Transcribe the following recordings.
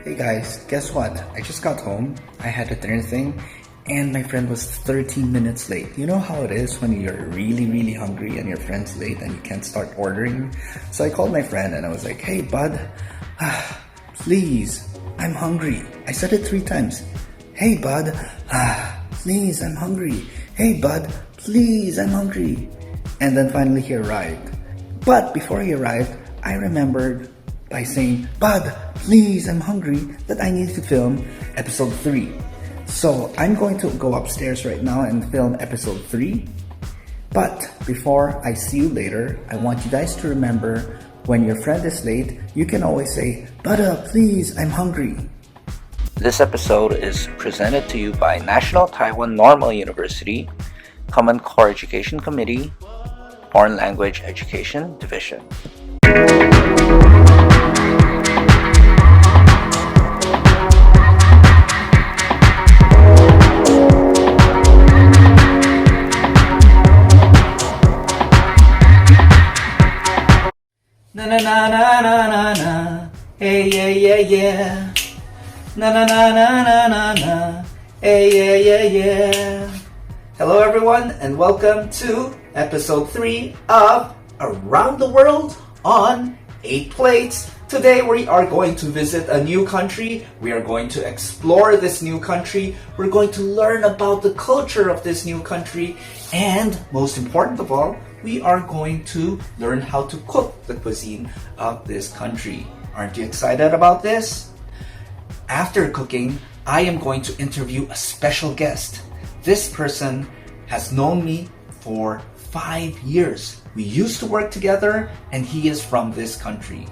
Hey guys, guess what? I just got home, I had a dinner thing, and my friend was 13 minutes late. You know how it is when you're really hungry and your friend's late and you can't start ordering? So I called my friend and I was like, hey bud, please, I'm hungry. I said it 3 times. Hey bud, please, I'm hungry. Hey bud, please, I'm hungry. And then finally he arrived. But before he arrived, I remembered by saying, bud, please, I'm hungry, that I need to film episode 3. So I'm going to go upstairs right now and film episode 3. But before I see you later, I want you guys to remember when your friend is late, you can always say, Bada, please, I'm hungry. This episode is presented to you by National Taiwan Normal University, Common Core Education Committee, Foreign Language Education Division. Na na na na na na na, hey yeah yeah yeah. Na na na na na na na, hey yeah yeah yeah. Hello everyone and welcome to episode 3 of Around the World on 8 Plates. Today we are going to visit a new country. We are going to explore this new country. We're going to learn about the culture of this new country. And most important of all, we are going to learn how to cook the cuisine of this country. Aren't you excited about this? After cooking, I am going to interview a special guest. This person has known me for 5 years. We used to work together and he is from this country.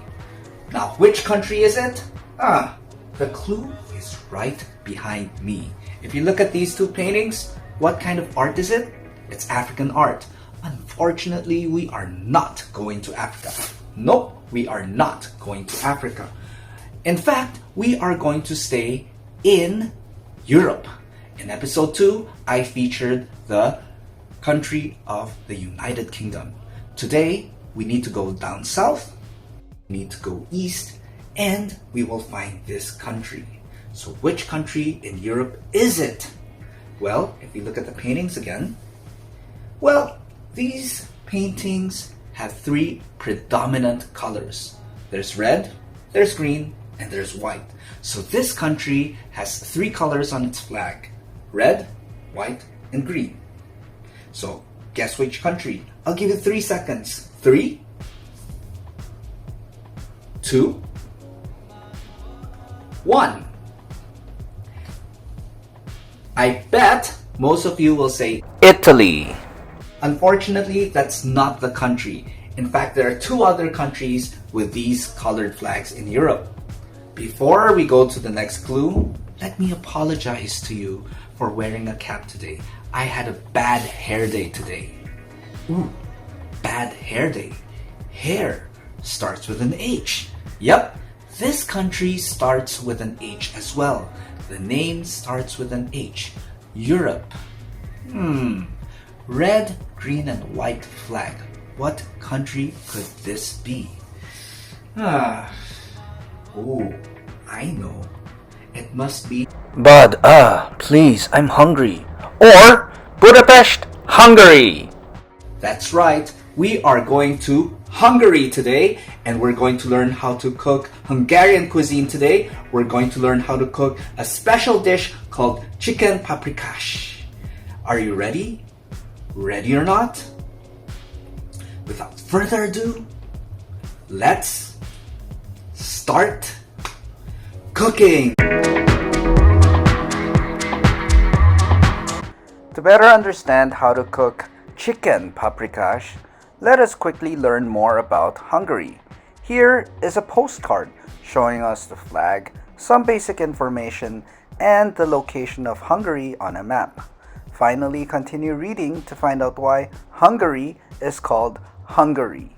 Now, which country is it? The clue is right behind me. If you look at these 2 paintings, what kind of art is it? It's African art. Unfortunately, we are not going to Africa. Nope, we are not going to Africa. In fact, we are going to stay in Europe. In episode 2, I featured the country of the United Kingdom. Today, we need to go down south, we need to go east, and we will find this country. So which country in Europe is it? Well, if we look at the paintings again, well, these paintings have 3 predominant colors. There's red, there's green, and there's white. So this country has 3 colors on its flag: red, white, and green. So guess which country? I'll give you 3 seconds. 3, 2, 1. I bet most of you will say Italy. Unfortunately, that's not the country. In fact, there are 2 other countries with these colored flags in Europe. Before we go to the next clue, let me apologize to you for wearing a cap today. I had a bad hair day today. Ooh, bad hair day. Hair starts with an H. Yep, this country starts with an H as well. The name starts with an H. Europe. Red, green, and white flag. What country could this be? Oh, I know. It must be Bud, please, I'm hungry. Or Budapest, Hungary. That's right. We are going to Hungary today, and we're going to learn how to cook Hungarian cuisine today. We're going to learn how to cook a special dish called Chicken Paprikash. Are you ready? Ready or not? Without further ado, let's start cooking. To better understand how to cook chicken paprikash, let us quickly learn more about Hungary. Here is a postcard showing us the flag, some basic information, and the location of Hungary on a map. Finally, continue reading to find out why Hungary is called Hungary.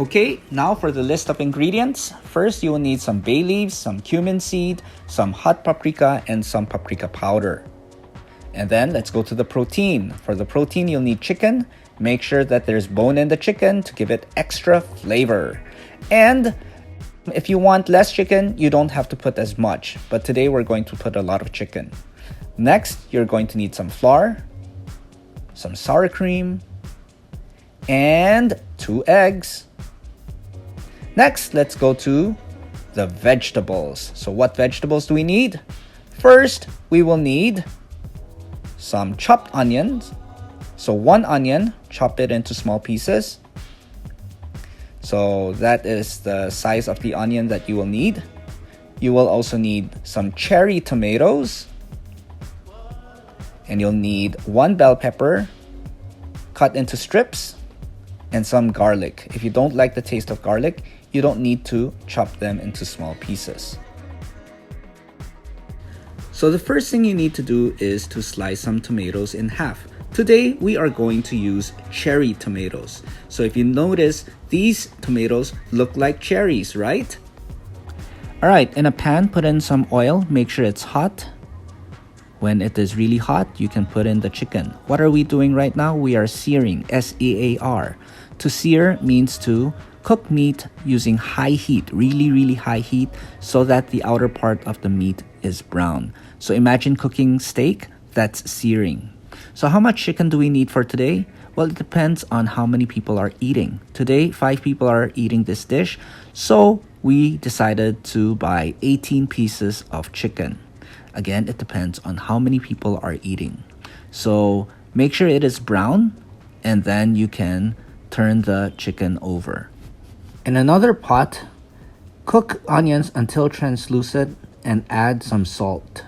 Okay, now for the list of ingredients. First, you will need some bay leaves, some cumin seed, some hot paprika, and some paprika powder. And then let's go to the protein. For the protein, you'll need chicken. Make sure that there's bone in the chicken to give it extra flavor. And if you want less chicken, you don't have to put as much. But today we're going to put a lot of chicken. Next, you're going to need some flour, some sour cream, and 2 eggs. Next, let's go to the vegetables. So what vegetables do we need? First, we will need some chopped onions. So 1 onion, chop it into small pieces. So that is the size of the onion that you will need. You will also need some cherry tomatoes. And you'll need 1 bell pepper cut into strips and some garlic. If you don't like the taste of garlic, you don't need to chop them into small pieces. So the first thing you need to do is to slice some tomatoes in half. Today, we are going to use cherry tomatoes. So if you notice, these tomatoes look like cherries, right? All right, in a pan, put in some oil. Make sure it's hot. When it is really hot, you can put in the chicken. What are we doing right now? We are searing, S-E-A-R. To sear means to cook meat using high heat, really high heat, so that the outer part of the meat is brown. So imagine cooking steak, that's searing. So how much chicken do we need for today? Well, it depends on how many people are eating. Today, 5 people are eating this dish, so we decided to buy 18 pieces of chicken. Again, it depends on how many people are eating. So make sure it is brown, and then you can turn the chicken over. In another pot, cook onions until translucent and add some salt.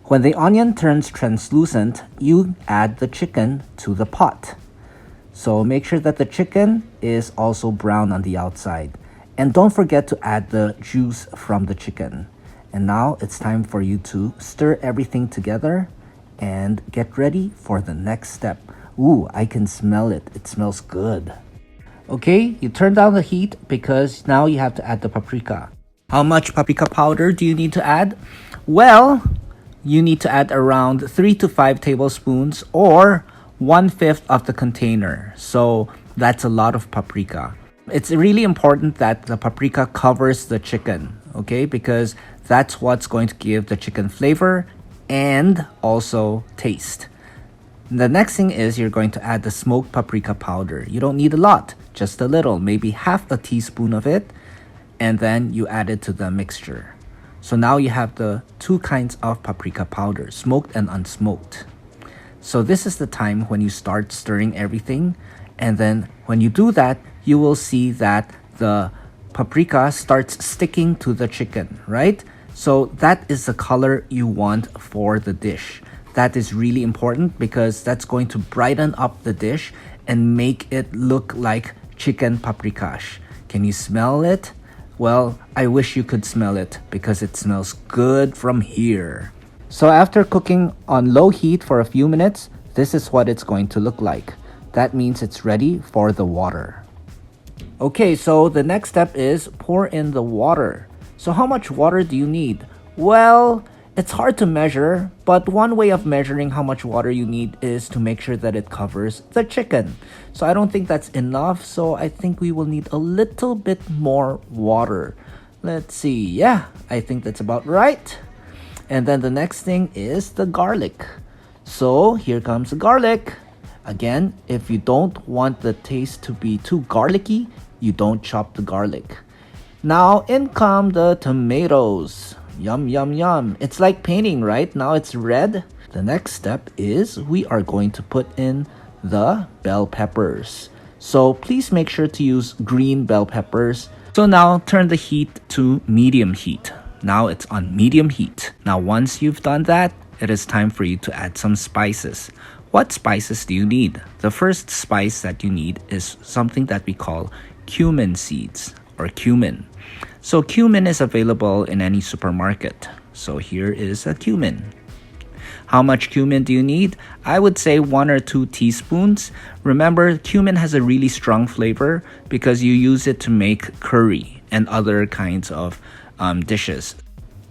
When the onion turns translucent, you add the chicken to the pot. So make sure that the chicken is also brown on the outside. And don't forget to add the juice from the chicken. And now it's time for you to stir everything together and get ready for the next step. Ooh, I can smell it. It smells good. Okay, you turn down the heat because now you have to add the paprika. How much paprika powder do you need to add? Well, you need to add around 3 to 5 tablespoons or 1/5 of the container. So that's a lot of paprika. It's really important that the paprika covers the chicken, okay? Because that's what's going to give the chicken flavor and also taste. The next thing is you're going to add the smoked paprika powder. You don't need a lot, just a little, maybe half a teaspoon of it, and then you add it to the mixture. So now you have the 2 kinds of paprika powder, smoked and unsmoked. So this is the time when you start stirring everything, and then when you do that, you will see that the paprika starts sticking to the chicken, right? So that is the color you want for the dish. That is really important because that's going to brighten up the dish and make it look like chicken paprikash. Can you smell it? Well, I wish you could smell it because it smells good from here. So after cooking on low heat for a few minutes, this is what it's going to look like. That means it's ready for the water. Okay, so the next step is pour in the water. So how much water do you need? Well, it's hard to measure, but one way of measuring how much water you need is to make sure that it covers the chicken. So I don't think that's enough, so I think we will need a little bit more water. Let's see, yeah, I think that's about right. And then the next thing is the garlic. So here comes the garlic. Again, if you don't want the taste to be too garlicky, you don't chop the garlic. Now in come the tomatoes. Yum, yum, yum. It's like painting, right? Now it's red. The next step is we are going to put in the bell peppers. So please make sure to use green bell peppers. So now turn the heat to medium heat. Now it's on medium heat. Now once you've done that, it is time for you to add some spices. What spices do you need? The first spice that you need is something that we call cumin seeds or cumin. So cumin is available in any supermarket. So here is a cumin. How much cumin do you need? I would say 1 or 2 teaspoons. Remember, cumin has a really strong flavor because you use it to make curry and other kinds of dishes.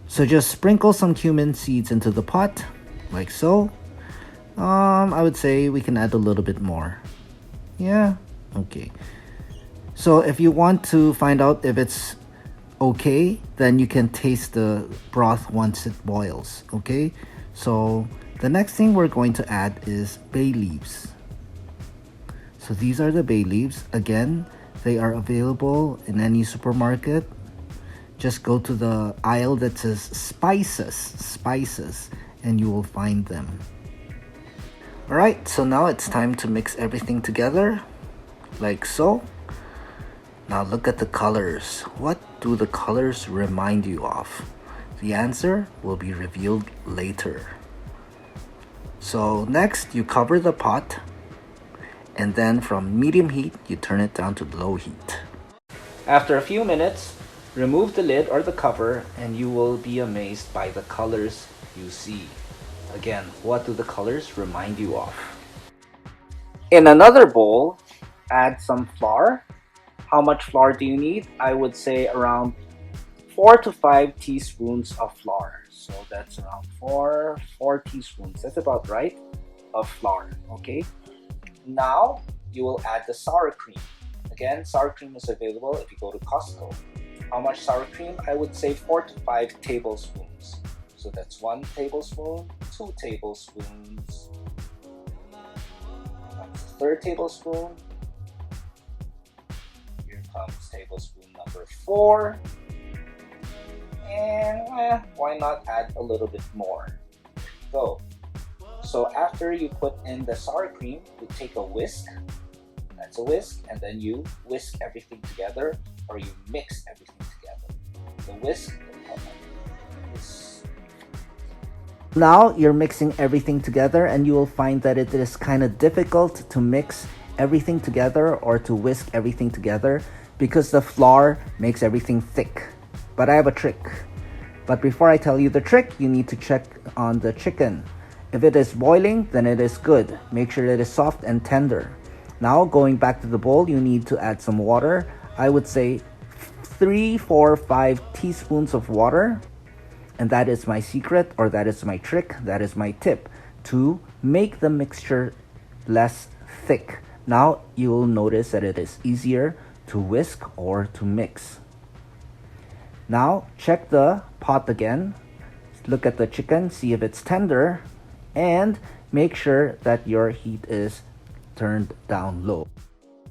So just sprinkle some cumin seeds into the pot, like so. I would say we can add a little bit more. Yeah, okay. So if you want to find out if it's okay, then you can taste the broth once it boils, okay? So the next thing we're going to add is bay leaves. So these are the bay leaves. Again, they are available in any supermarket. Just go to the aisle that says spices, and you will find them. Alright, so now it's time to mix everything together, like so. Now look at the colors. What do the colors remind you of? The answer will be revealed later. So next, you cover the pot, and then from medium heat, you turn it down to low heat. After a few minutes, remove the lid or the cover, and you will be amazed by the colors you see. Again, what do the colors remind you of? In another bowl, add some flour. How much flour do you need? I would say around 4 to 5 teaspoons of flour. So that's around 4 teaspoons. That's about right, of flour, okay? Now, you will add the sour cream. Again, sour cream is available if you go to Costco. How much sour cream? I would say 4 to 5 tablespoons. So that's 1 tablespoon, 2 tablespoons, that's the 3rd tablespoon. Here comes tablespoon number 4. And why not add a little bit more? Go. So after you put in the sour cream, you take a whisk. That's a whisk, and then you whisk everything together, or you mix everything together. The whisk. Now you're mixing everything together, and you will find that it is kind of difficult to mix everything together or to whisk everything together because the flour makes everything thick. But I have a trick. But before I tell you the trick, you need to check on the chicken. If it is boiling, then it is good. Make sure it is soft and tender. Now going back to the bowl, you need to add some water. I would say 3, 4, 5 teaspoons of water. And that is my secret, or that is my trick, that is my tip to make the mixture less thick. Now you will notice that it is easier to whisk or to mix. Now check the pot again. Look at the chicken, see if it's tender, and make sure that your heat is turned down low.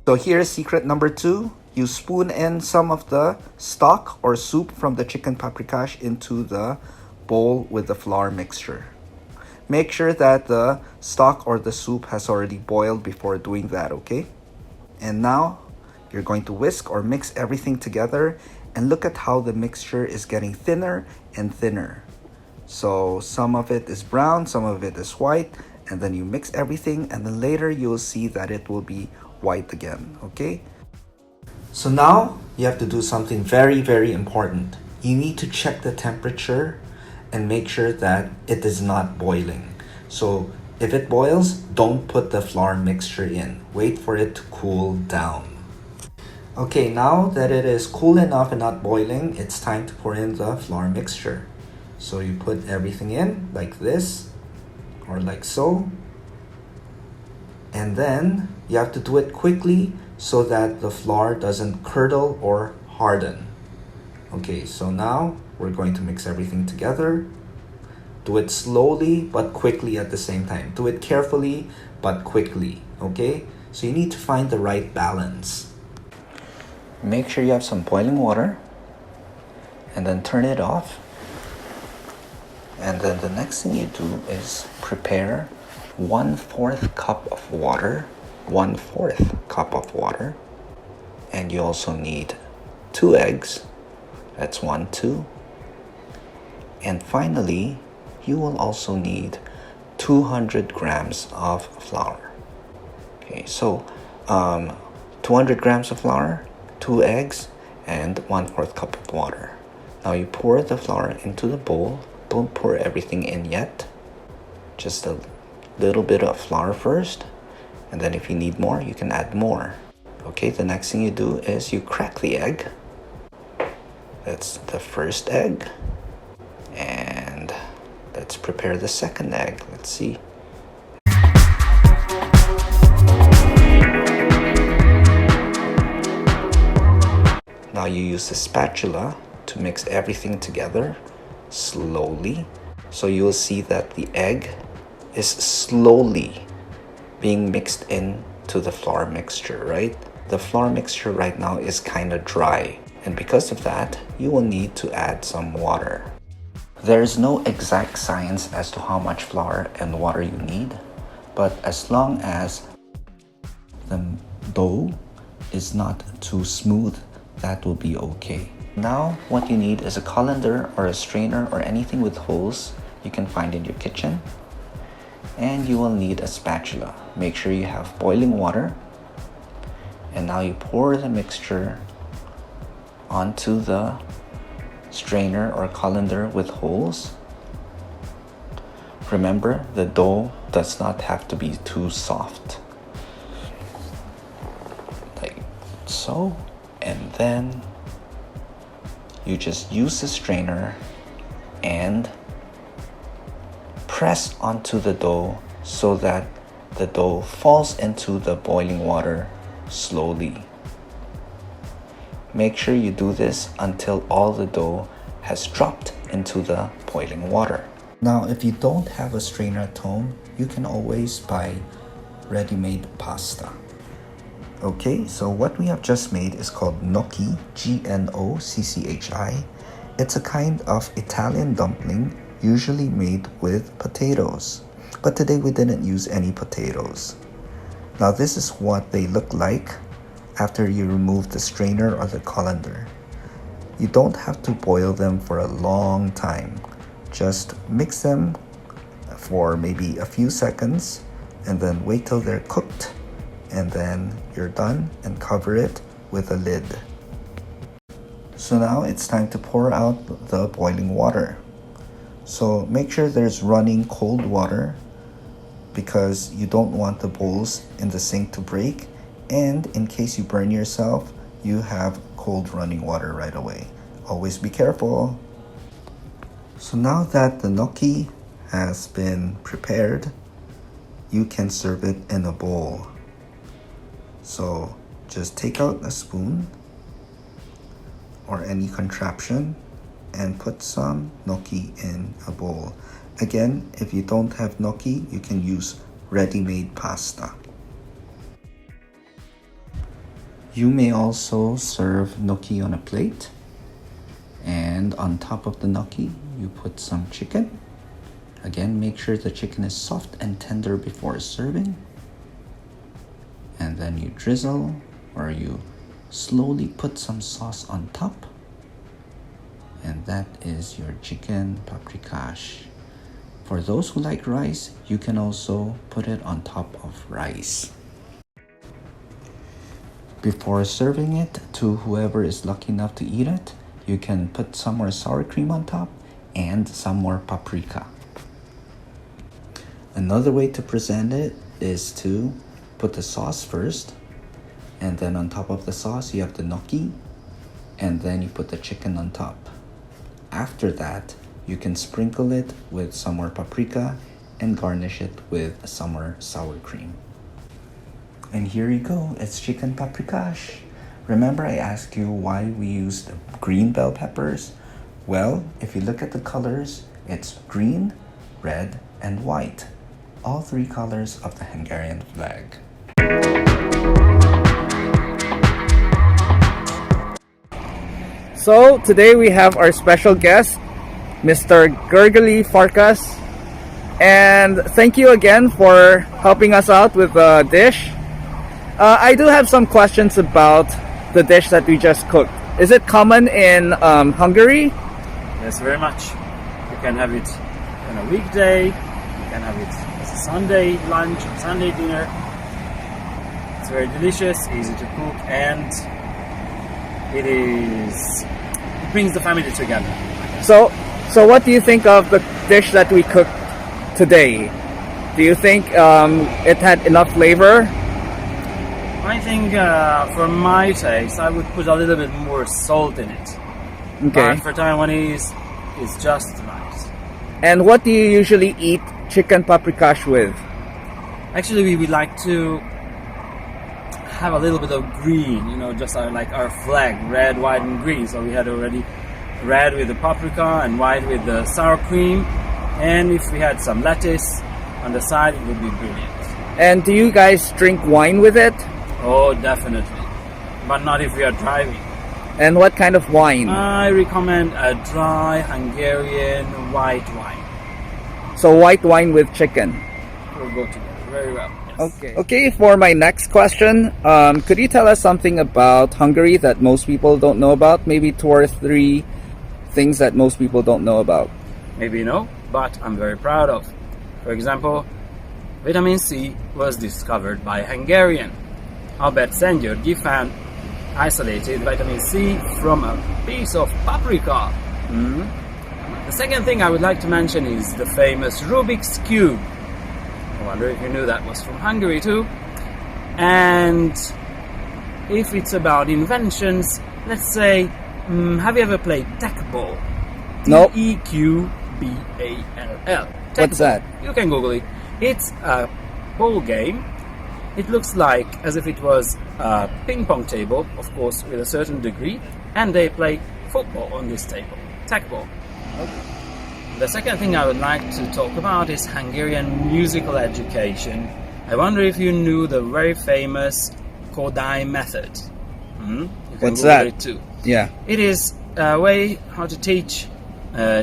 So here's secret number 2. You spoon in some of the stock or soup from the chicken paprikash into the bowl with the flour mixture. Make sure that the stock or the soup has already boiled before doing that, okay? And now you're going to whisk or mix everything together, and look at how the mixture is getting thinner and thinner. So some of it is brown, some of it is white, and then you mix everything, and then later you'll see that it will be white again, okay? So now you have to do something very, very important. You need to check the temperature and make sure that it is not boiling. So if it boils, don't put the flour mixture in. Wait for it to cool down. Okay, now that it is cool enough and not boiling, it's time to pour in the flour mixture. So you put everything in like this or like so. And then you have to do it quickly so that the flour doesn't curdle or harden. Okay, so now we're going to mix everything together. Do it slowly but quickly at the same time. Do it carefully but quickly, okay? So you need to find the right balance. Make sure you have some boiling water and then turn it off. And then the next thing you do is prepare 1/4 cup of water. 1/4 cup of water. And you also need 2 eggs. That's 1, 2. And finally, you will also need 200 grams of flour. Okay, so 200 grams of flour, 2 eggs, and 1/4 cup of water. Now you pour the flour into the bowl. Don't pour everything in yet. just a little bit of flour first, and then if you need more, you can add more. Okay, the next thing you do is you crack the egg. That's the first egg. And let's prepare the second egg. Let's see. Now you use the spatula to mix everything together slowly. So you will see that the egg is slowly being mixed into the flour mixture, right? The flour mixture right now is kind of dry, and because of that, you will need to add some water. There is no exact science as to how much flour and water you need, but as long as the dough is not too smooth, that will be okay. Now, what you need is a colander or a strainer or anything with holes you can find in your kitchen. And you will need a spatula. Make sure you have boiling water. And now you pour the mixture onto the strainer or colander with holes. Remember, the dough does not have to be too soft. Like so. And then you just use the strainer and press onto the dough so that the dough falls into the boiling water slowly. Make sure you do this until all the dough has dropped into the boiling water. Now, if you don't have a strainer at home, you can always buy ready-made pasta. Okay, so what we have just made is called gnocchi, G-N-O-C-C-H-I. It's a kind of Italian dumpling usually made with potatoes. But today we didn't use any potatoes. Now this is what they look like after you remove the strainer or the colander. You don't have to boil them for a long time. Just mix them for maybe a few seconds and then wait till they're cooked. And then you're done and cover it with a lid. So now it's time to pour out the boiling water. So make sure there's running cold water because you don't want the bowls in the sink to break, and in case you burn yourself, you have cold running water right away. Always be careful. So now that the gnocchi has been prepared, you can serve it in a bowl. So just take out a spoon or any contraption and put some gnocchi in a bowl. Again, if you don't have gnocchi, you can use ready-made pasta. You may also serve gnocchi on a plate, and on top of the gnocchi, you put some chicken. Again, make sure the chicken is soft and tender before serving. And then you drizzle or you slowly put some sauce on top. And that is your chicken paprikash. For those who like rice, you can also put it on top of rice. Before serving it to whoever is lucky enough to eat it, you can put some more sour cream on top and some more paprika. Another way to present it is to put the sauce first, and then on top of the sauce you have the gnocchi, and then you put the chicken on top. After that, you can sprinkle it with some more paprika and garnish it with some more sour cream. And here you go, it's chicken paprikash. Remember I asked you why we used green bell peppers? Well, if you look at the colors, it's green, red, and white. All three colors of the Hungarian flag. So today we have our special guest, Mr. Gergely Farkas, and thank you again for helping us out with the dish. I do have some questions about the dish that we just cooked. Is it common in Hungary? Yes, very much. You can have it on a weekday, you can have it as a Sunday lunch, Sunday dinner. It's very delicious, easy to cook, and it brings the family together. So what do you think of the dish that we cooked today? Do you think it had enough flavor? I think for my taste, I would put a little bit more salt in it. Okay. But for Taiwanese, it's just nice. And what do you usually eat chicken paprikash with? Actually, we would like to have a little bit of green, just like our flag, red, white, and green. So we had already red with the paprika and white with the sour cream. And if we had some lettuce on the side, it would be brilliant. And do you guys drink wine with it? Oh, definitely. But not if we are driving. And what kind of wine? I recommend a dry Hungarian white wine. So white wine with chicken. Will go together very well. Yes. Okay, for my next question, could you tell us something about Hungary that most people don't know about? Maybe 2 or 3 things that most people don't know about. Maybe you know, but I'm very proud of. For example, vitamin C was discovered by a Hungarian. Albert Szent-Györgyi found isolated vitamin C from a piece of paprika. The second thing I would like to mention is the famous Rubik's Cube. I wonder if you knew that was from Hungary too. And if it's about inventions, let's say, have you ever played Teqball? No. Teqball. What's that? You can Google it. It's a ball game. It looks like as if it was a ping pong table, of course, with a certain degree, and they play football on this table. Teqball. The second thing I would like to talk about is Hungarian musical education. I wonder if you knew the very famous Kodály method. You can What's Google that? it too. Yeah. It is a way how to teach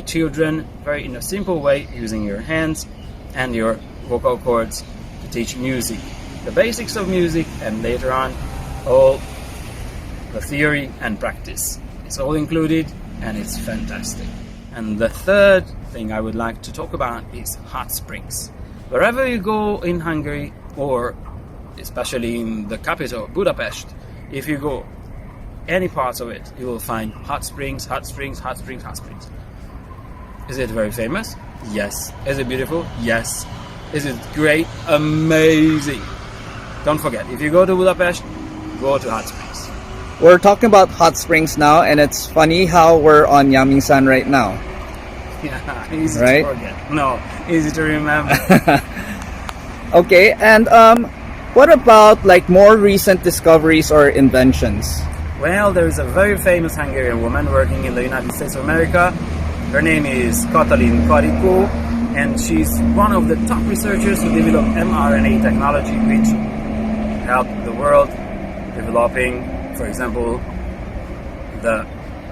children in a simple way using your hands and your vocal cords to teach music. The basics of music, and later on all the theory and practice. It's all included and it's fantastic. And the third thing I would like to talk about is hot springs. Wherever you go in Hungary, or especially in the capital, Budapest, if you go any parts of it, you will find hot springs, hot springs, hot springs, hot springs. Is it very famous? Yes. Is it beautiful? Yes. Is it great? Amazing. Don't forget, if you go to Budapest, go to hot springs. We're talking about hot springs now, and it's funny how we're on Yamingsan right now. Yeah, easy Right? to forget. No, easy to remember. Okay, and what about like more recent discoveries or inventions? Well, there is a very famous Hungarian woman working in the United States of America. Her name is Katalin Karikó, and she's one of the top researchers who developed mRNA technology, which helped the world developing, for example, the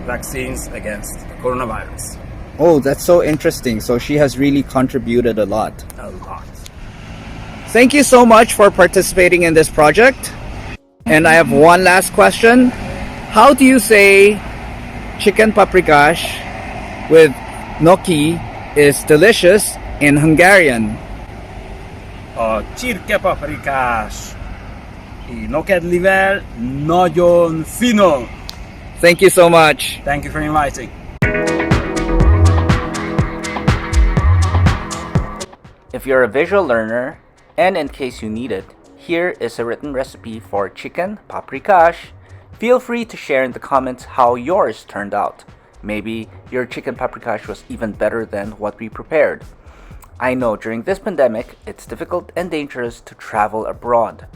vaccines against the coronavirus. Oh, that's so interesting. So she has really contributed a lot. A lot. Thank you so much for participating in this project. And I have one last question. How do you say chicken paprikash with gnocchi is delicious in Hungarian? Csirke paprikás. Nokedlivel nagyon finom. Thank you so much. Thank you for inviting. If you're a visual learner, and in case you need it, here is a written recipe for chicken paprikash. Feel free to share in the comments how yours turned out. Maybe your chicken paprikash was even better than what we prepared. I know during this pandemic, it's difficult and dangerous to travel abroad.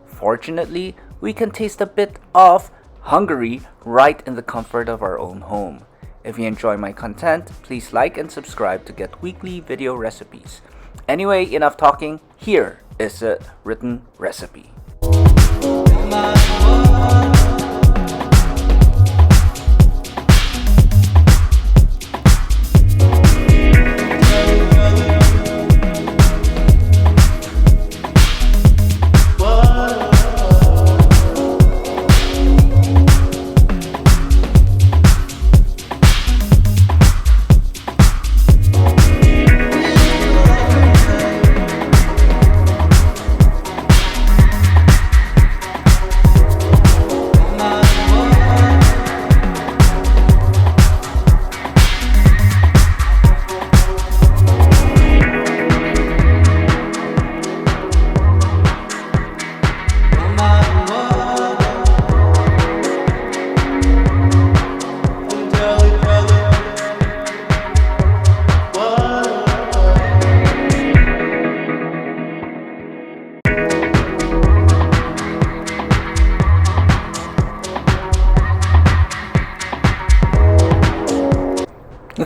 Fortunately, we can taste a bit of Hungary right in the comfort of our own home. If you enjoy my content, please like and subscribe to get weekly video recipes. Anyway, enough talking. Here is a written recipe.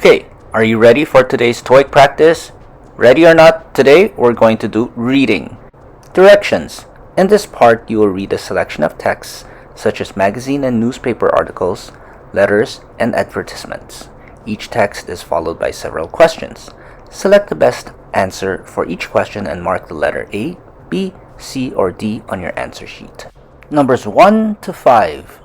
Okay, are you ready for today's TOEIC practice? Ready or not, today we're going to do reading. Directions. In this part, you will read a selection of texts such as magazine and newspaper articles, letters, and advertisements. Each text is followed by several questions. Select the best answer for each question and mark the letter A, B, C, or D on your answer sheet. Numbers 1 to 5.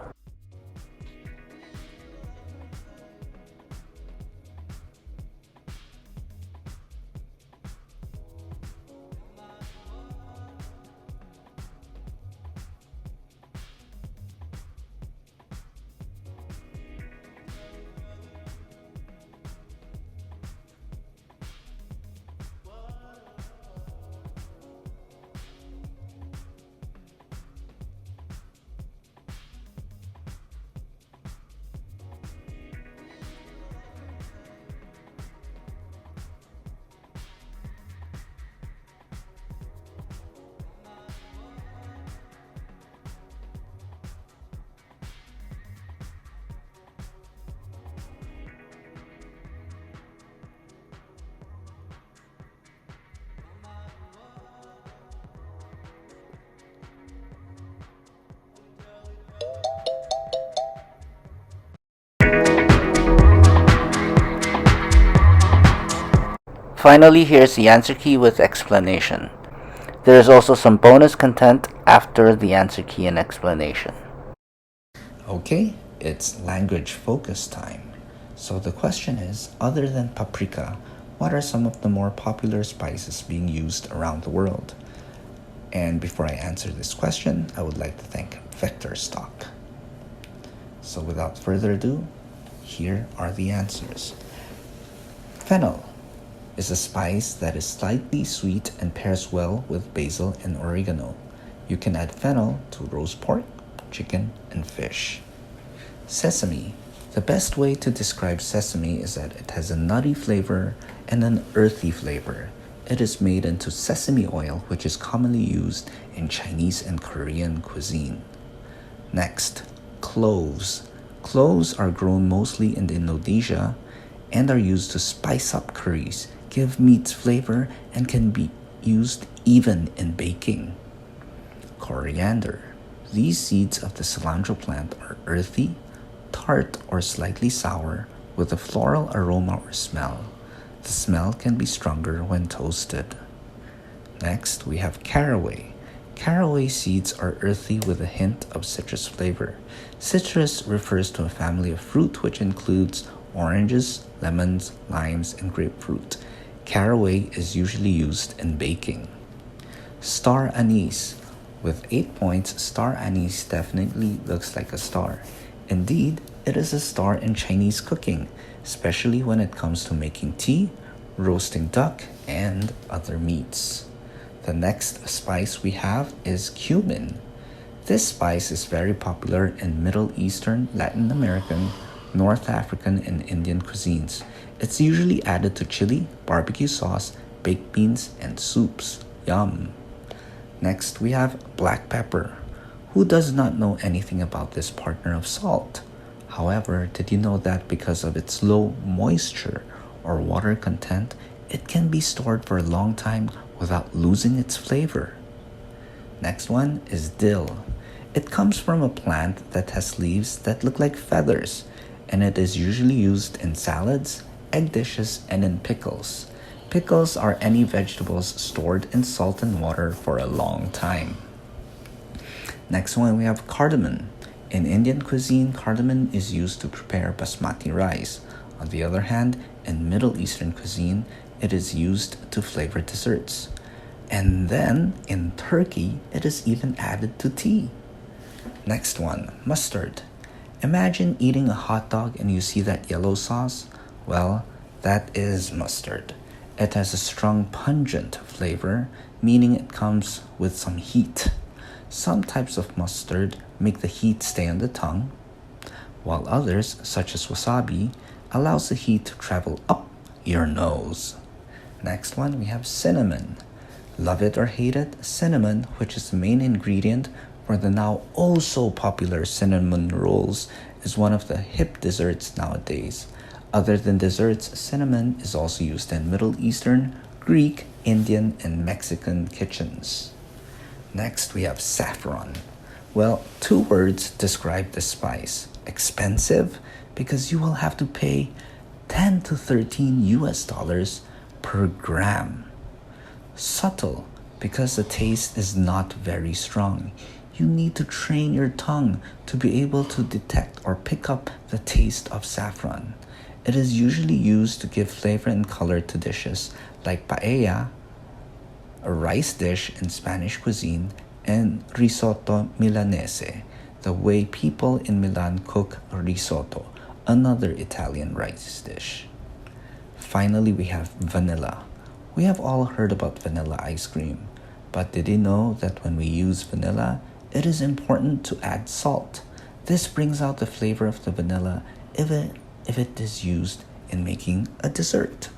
Finally, here's the answer key with explanation. There is also some bonus content after the answer key and explanation. Okay, it's language focus time. So the question is, other than paprika, what are some of the more popular spices being used around the world? And before I answer this question, I would like to thank Vector Stock. So without further ado, here are the answers. Fennel is a spice that is slightly sweet and pairs well with basil and oregano. You can add fennel to roast pork, chicken, and fish. Sesame. The best way to describe sesame is that it has a nutty flavor and an earthy flavor. It is made into sesame oil, which is commonly used in Chinese and Korean cuisine. Next, cloves. Cloves are grown mostly in Indonesia and are used to spice up curries, give meats flavor, and can be used even in baking. Coriander. These seeds of the cilantro plant are earthy, tart, or slightly sour with a floral aroma or smell. The smell can be stronger when toasted. Next, we have caraway. Caraway seeds are earthy with a hint of citrus flavor. Citrus refers to a family of fruit which includes oranges, lemons, limes, and grapefruit. Caraway is usually used in baking. Star anise. With 8 points, star anise definitely looks like a star. Indeed, it is a star in Chinese cooking, especially when it comes to making tea, roasting duck, and other meats. The next spice we have is cumin. This spice is very popular in Middle Eastern, Latin American, North African, and Indian cuisines. It's usually added to chili, barbecue sauce, baked beans, and soups. Yum! Next, we have black pepper. Who does not know anything about this partner of salt? However, did you know that because of its low moisture or water content, it can be stored for a long time without losing its flavor? Next one is dill. It comes from a plant that has leaves that look like feathers, and it is usually used in salads, egg dishes, and in pickles. Pickles are any vegetables stored in salt and water for a long time. Next one, we have cardamom. In Indian cuisine, cardamom is used to prepare basmati rice. On the other hand, in Middle Eastern cuisine, it is used to flavor desserts. And then, in Turkey, it is even added to tea. Next one, mustard. Imagine eating a hot dog and you see that yellow sauce. Well, that is mustard. It has a strong pungent flavor, meaning it comes with some heat. Some types of mustard make the heat stay on the tongue, while others, such as wasabi, allows the heat to travel up your nose. Next one, we have cinnamon. Love it or hate it, cinnamon, which is the main ingredient for the now oh so popular cinnamon rolls, is one of the hip desserts nowadays. Other than desserts, cinnamon is also used in Middle Eastern, Greek, Indian, and Mexican kitchens. Next, we have saffron. Well, 2 words describe the spice. Expensive, because you will have to pay 10 to 13 US dollars per gram. Subtle, because the taste is not very strong. You need to train your tongue to be able to detect or pick up the taste of saffron. It is usually used to give flavor and color to dishes like paella, a rice dish in Spanish cuisine, and risotto milanese, the way people in Milan cook risotto, another Italian rice dish. Finally, we have vanilla. We have all heard about vanilla ice cream, but did you know that when we use vanilla, it is important to add salt? This brings out the flavor of the vanilla if it is used in making a dessert.